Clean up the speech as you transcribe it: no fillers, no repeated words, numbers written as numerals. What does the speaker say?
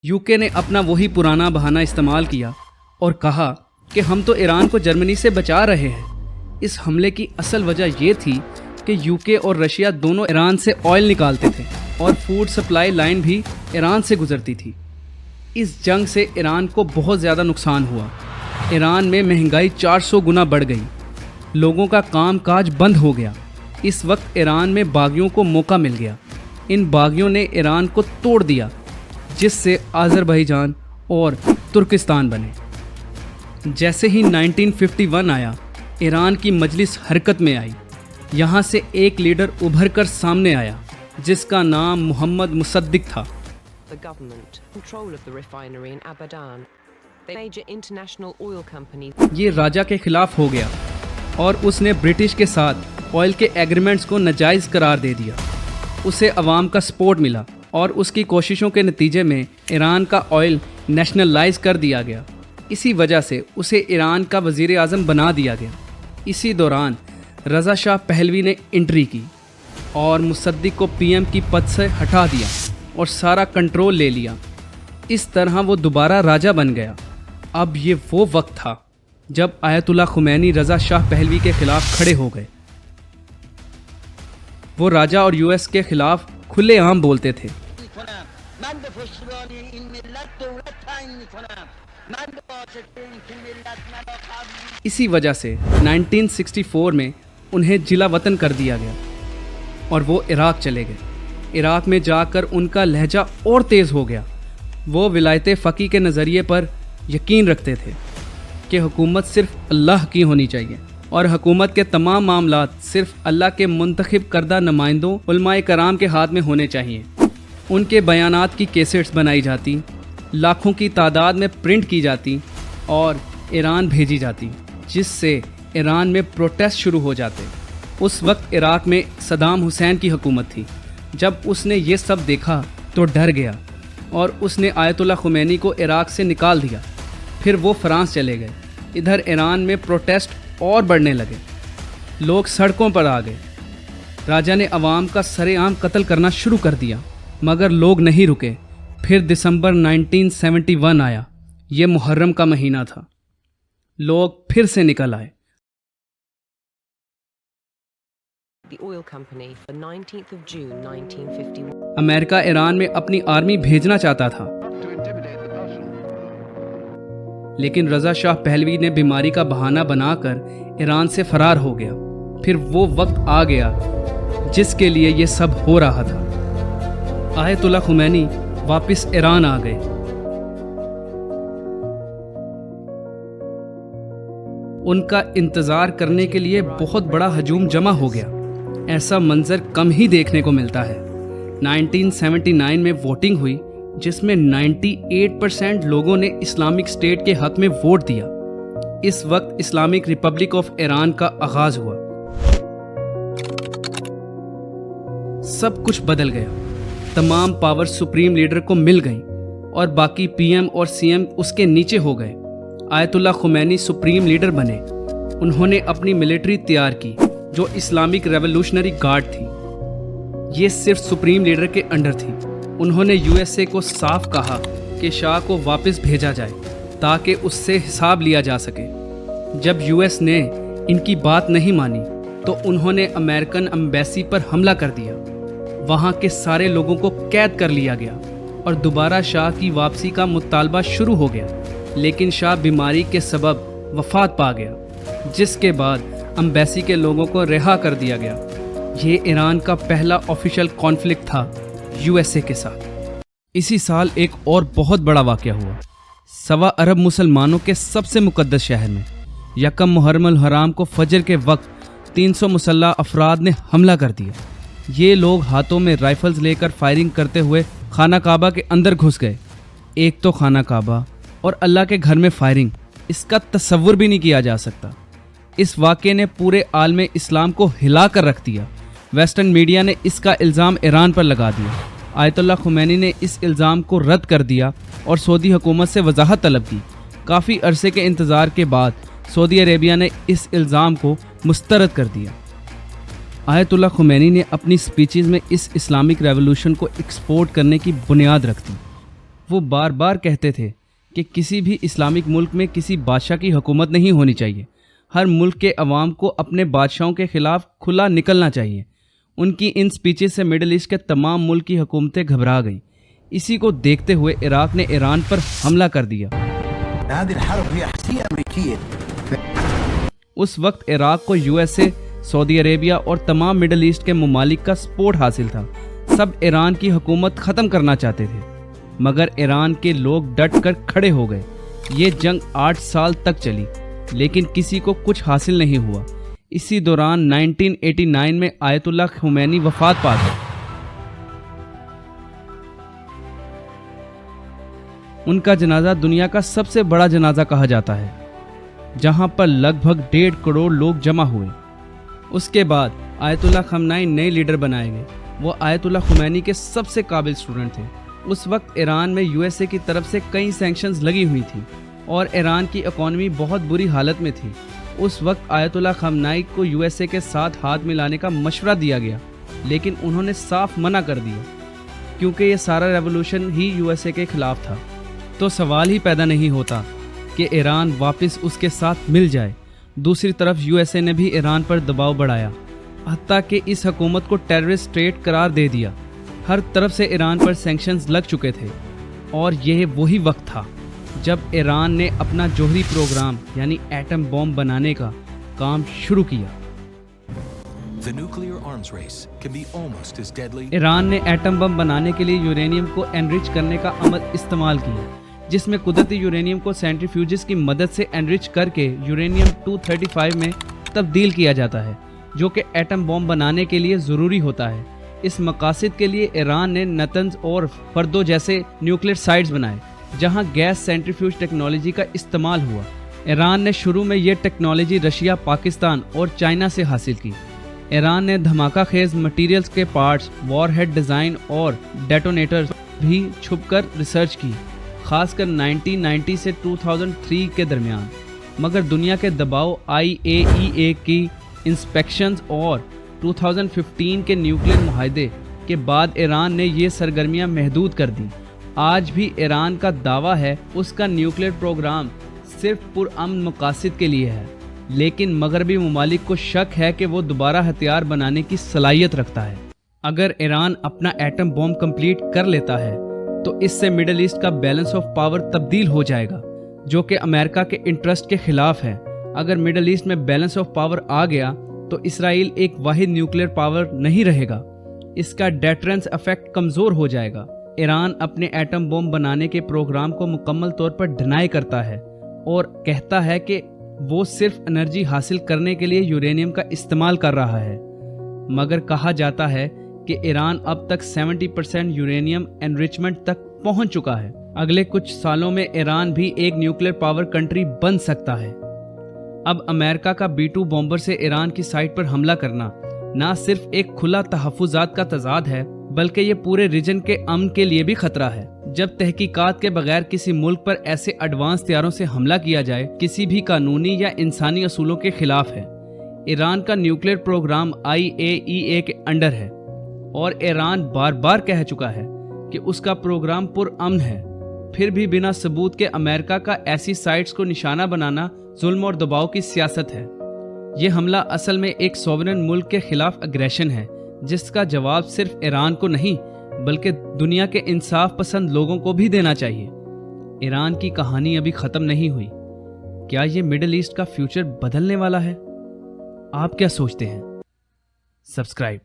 UK ने अपना वही पुराना बहाना इस्तेमाल किया और कहा कि हम तो ईरान को जर्मनी से बचा रहे हैं। इस हमले की असल वजह ये थी कि यूके और रशिया दोनों ईरान से ऑयल निकालते थे और फूड सप्लाई लाइन भी ईरान से गुजरती थी। इस जंग से ईरान को बहुत ज़्यादा नुकसान हुआ। ईरान में महंगाई 400 गुना बढ़ गई, लोगों का काम काज बंद हो गया। इस वक्त ईरान में बागियों को मौका मिल गया। इन बागियों ने ईरान को तोड़ दिया, जिससे आज़रबाईजान और तुर्किस्तान बने। जैसे ही 1951 आया, ईरान की मजलिस हरकत में आई। यहाँ से एक लीडर उभर कर सामने आया जिसका नाम मोहम्मद मुसद्दिक था। The government control of the refinery in Abadan, the major international oil company. ये राजा के खिलाफ हो गया और उसने ब्रिटिश के साथ ऑयल के एग्रीमेंट्स को नाजायज़ करार दे दिया। उसे अवाम का सपोर्ट मिला और उसकी कोशिशों के नतीजे में ईरान का ऑयल नेशनलाइज कर दिया गया। इसी वजह से उसे ईरान का वज़ीर आज़म बना दिया गया। इसी दौरान रज़ा शाह पहलवी ने एंट्री की और मुसद्दिक को पीएम की पद से हटा दिया और सारा कंट्रोल ले लिया। इस तरह वो दोबारा राजा बन गया। अब ये वो वक्त था जब आयतुल्लाह खुमैनी रज़ा शाह पहलवी के ख़िलाफ़ खड़े हो गए। वो राजा और यूएस के ख़िलाफ़ खुलेआम बोलते थे। इसी वजह से 1964 में उन्हें जिला वतन कर दिया गया और वो इराक़ चले गए। इराक़ में जाकर उनका लहजा और तेज़ हो गया। वो विलायत फ़क़ी के नज़रिए पर यकीन रखते थे कि हुकूमत सिर्फ़ अल्लाह की होनी चाहिए और हुकूमत के तमाम मामलात सिर्फ़ अल्लाह के मुंतखब करदा नुमाइंदों उलमाए कराम के हाथ में होने चाहिए। उनके बयानात की कैसेट्स बनाई जाती, लाखों की तादाद में प्रिंट की जाती और ईरान भेजी जाती, जिससे ईरान में प्रोटेस्ट शुरू हो जाते। उस वक्त इराक़ में सद्दाम हुसैन की हुकूमत थी। जब उसने ये सब देखा तो डर गया और उसने आयतुल्लाह खुमैनी को इराक़ से निकाल दिया। फिर वो फ्रांस चले गए। इधर ईरान में प्रोटेस्ट और बढ़ने लगे, लोग सड़कों पर आ गए। राजा ने अवाम का सरेआम कत्ल करना शुरू कर दिया, मगर लोग नहीं रुके। फिर दिसंबर 1971 आया। ये मुहर्रम का महीना था। लोग फिर से निकल आए। The oil company for 19th of June 1951. America Iran में अपनी आर्मी भेजना चाहता था, लेकिन रज़ा शाह पहलवी ने बीमारी का बहाना बनाकर ईरान से फरार हो गया। फिर वो वक्त आ गया जिसके लिए ये सब हो रहा था। आयतुल्लाह खुमैनी वापस ईरान आ गए। उनका इंतज़ार करने के लिए बहुत बड़ा हजूम जमा हो गया। ऐसा मंजर कम ही देखने को मिलता है। 1979 में वोटिंग हुई, जिसमें 98% लोगों ने इस्लामिक स्टेट के हक में वोट दिया। इस वक्त इस्लामिक रिपब्लिक ऑफ ईरान का आगाज हुआ। सब कुछ बदल गया। तमाम पावर सुप्रीम लीडर को मिल गई और बाकी पीएम और सीएम उसके नीचे हो गए। आयतुल्लाह खुमैनी सुप्रीम लीडर बने। उन्होंने अपनी मिलिट्री तैयार की जो इस्लामिक रेवोल्यूशनरी गार्ड थी। ये सिर्फ सुप्रीम लीडर के अंडर थी। उन्होंने यूएसए को साफ कहा कि शाह को वापस भेजा जाए ताकि उससे हिसाब लिया जा सके। जब यूएस ने इनकी बात नहीं मानी तो उन्होंने अमेरिकन एम्बेसी पर हमला कर दिया। वहाँ के सारे लोगों को कैद कर लिया गया और दोबारा शाह की वापसी का मुतालबा शुरू हो गया, लेकिन शाह बीमारी के सबब वफात पा गया, जिसके बाद एम्बेसी के लोगों को रिहा कर दिया गया। ये ईरान का पहला ऑफिशियल कॉन्फ्लिक्ट था यूएसए के साथ। इसी साल एक और बहुत बड़ा वाक़या हुआ। 1.25 अरब मुसलमानों के सबसे मुक़द्दस शहर में यकम मुहर्रम हराम को फजर के वक्त 300 मुसल्लह अफराद ने हमला कर दिया। ये लोग हाथों में राइफल्स लेकर फायरिंग करते हुए खाना काबा के अंदर घुस गए। एक तो खाना काबा और अल्लाह के घर में फायरिंग, इसका तसव्वुर भी नहीं किया जा सकता। इस वाक़े ने पूरे आलम इस्लाम को हिला कर रख दिया। वेस्टर्न मीडिया ने इसका इल्ज़ाम ईरान पर लगा दिया। आयतुल्लाह खुमैनी ने इस इल्ज़ाम को रद्द कर दिया और सऊदी हुकूमत से वजाहत तलब की। काफ़ी अरसे के इंतज़ार के बाद सऊदी अरेबिया ने इस इल्ज़ाम को मुस्तरद कर दिया। आयतुल्लाह खुमैनी ने अपनी स्पीचेज़ में इस इस्लामिक रेवोल्यूशन को एक्सपोर्ट करने की बुनियाद रख दी। وہ بار بار کہتے تھے کہ کسی بھی اسلامک ملک میں کسی بادشاہ کی حکومت نہیں ہونی چاہیے، ہر ملک کے عوام کو اپنے بادشاہوں کے خلاف کھلا نکلنا چاہیے۔ ان کی ان سپیچز سے مڈل ایسٹ کے تمام ملک کی حکومتیں گھبرا گئیں۔ اسی کو دیکھتے ہوئے عراق نے ایران پر حملہ کر دیا۔ اس وقت عراق کو USA، سعودی عربیہ اور تمام مڈل ایسٹ کے ممالک کا سپورٹ حاصل تھا۔ سب ایران کی حکومت ختم کرنا چاہتے تھے، مگر ایران کے لوگ ڈٹ کر کھڑے ہو گئے۔ یہ جنگ 8 سال تک چلی، لیکن کسی کو کچھ حاصل نہیں ہوا۔ اسی دوران 1989 میں آیت اللہ خمینی وفات پا گئے۔ ان کا جنازہ دنیا کا سب سے بڑا جنازہ کہا جاتا ہے، جہاں پر لگ بھگ 1.5 کروڑ لوگ جمع ہوئے۔ اس کے بعد آیت اللہ خمینی نئے لیڈر بنائے گئے۔ وہ آیت اللہ خمینی کے سب سے قابل اسٹوڈنٹ تھے۔ اس وقت ایران میں USA کی طرف سے کئی سینکشنز لگی ہوئی تھیں اور ایران کی اکانومی بہت بری حالت میں تھی۔ اس وقت آیت اللہ خمینی کو USA کے ساتھ ہاتھ ملانے کا مشورہ دیا گیا، لیکن انہوں نے صاف منع کر دیا کیونکہ یہ سارا ریولوشن ہی USA کے خلاف تھا۔ تو سوال ہی پیدا نہیں ہوتا کہ ایران واپس اس کے ساتھ مل جائے۔ دوسری طرف USA نے بھی ایران پر دباؤ بڑھایا، حتیٰ کہ اس حکومت کو ٹیررسٹ اسٹیٹ قرار دے دیا۔ ہر طرف سے ایران پر سینکشنز لگ چکے تھے، اور یہ وہی وقت تھا جب ایران نے اپنا جوہری پروگرام یعنی ایٹم بم بنانے کا کام شروع کیا۔ ایران نے ایٹم بم بنانے کے لیے یورینیم کو انرچ کرنے کا عمل استعمال کیا، جس میں قدرتی یورینیم کو سینٹریفیوجز کی مدد سے انرچ کر کے یورینیم 235 میں تبدیل کیا جاتا ہے، جو کہ ایٹم بم بنانے کے لیے ضروری ہوتا ہے۔ اس مقاصد کے لیے ایران نے نتنز اور فردو جیسے نیوکلیئر سائٹس بنائے، جہاں گیس سینٹریفیوج ٹیکنالوجی کا استعمال ہوا۔ ایران نے شروع میں یہ ٹیکنالوجی رشیا، پاکستان اور چائنا سے حاصل کی۔ ایران نے دھماکہ خیز مٹیریلز کے پارٹس، وار ہیڈ ڈیزائن اور ڈیٹونیٹرز بھی چھپ کر ریسرچ کی، خاص کر 1990 سے 2003 کے درمیان۔ مگر دنیا کے دباؤ، IAEA کی انسپیکشنز اور 2015 کے نیوکلیئر معاہدے کے بعد ایران نے یہ سرگرمیاں محدود کر دیں۔ آج بھی ایران کا دعویٰ ہے اس کا نیوکلیئر پروگرام صرف پرامن مقاصد کے لیے ہے، لیکن مغربی ممالک کو شک ہے کہ وہ دوبارہ ہتھیار بنانے کی صلاحیت رکھتا ہے۔ اگر ایران اپنا ایٹم بم کمپلیٹ کر لیتا ہے تو اس سے مڈل ایسٹ کا بیلنس آف پاور تبدیل ہو جائے گا، جو کہ امریکہ کے انٹرسٹ کے خلاف ہے۔ اگر مڈل ایسٹ میں بیلنس آف پاور آ گیا تو اسرائیل ایک واحد نیوکلیئر پاور نہیں رہے گا، اس کا ڈیٹرنس ایفیکٹ کمزور ہو جائے گا۔ ایران اپنے ایٹم بم بنانے کے پروگرام کو مکمل طور پر ڈینائی کرتا ہے اور کہتا ہے کہ وہ صرف انرجی حاصل کرنے کے لیے یورینیم کا استعمال کر رہا ہے، مگر کہا جاتا ہے کہ ایران اب تک 70% یورینیم انریچمنٹ تک پہنچ چکا ہے۔ اگلے کچھ سالوں میں ایران بھی ایک نیوکلیئر پاور کنٹری بن سکتا ہے۔ اب امریکہ کا B-2 بومبر سے ایران کی سائٹ پر حملہ کرنا نہ صرف ایک کھلا تحفظات کا تضاد ہے، بلکہ یہ پورے ریجن کے امن کے لیے بھی خطرہ ہے۔ جب تحقیقات کے بغیر کسی ملک پر ایسے ایڈوانس ہتھیاروں سے حملہ کیا جائے، کسی بھی قانونی یا انسانی اصولوں کے خلاف ہے۔ ایران کا نیوکلیئر پروگرام IAEA کے انڈر ہے، اور ایران بار بار کہہ چکا ہے کہ اس کا پروگرام پرامن ہے۔ پھر بھی بنا ثبوت کے امریکہ کا ایسی سائٹس کو نشانہ بنانا ظلم اور دباؤ کی سیاست ہے۔ یہ حملہ اصل میں ایک سوورن ملک کے خلاف اگریشن ہے، جس کا جواب صرف ایران کو نہیں بلکہ دنیا کے انصاف پسند لوگوں کو بھی دینا چاہیے۔ ایران کی کہانی ابھی ختم نہیں ہوئی۔ کیا یہ مڈل ایسٹ کا فیوچر بدلنے والا ہے؟ آپ کیا سوچتے ہیں؟ سبسکرائب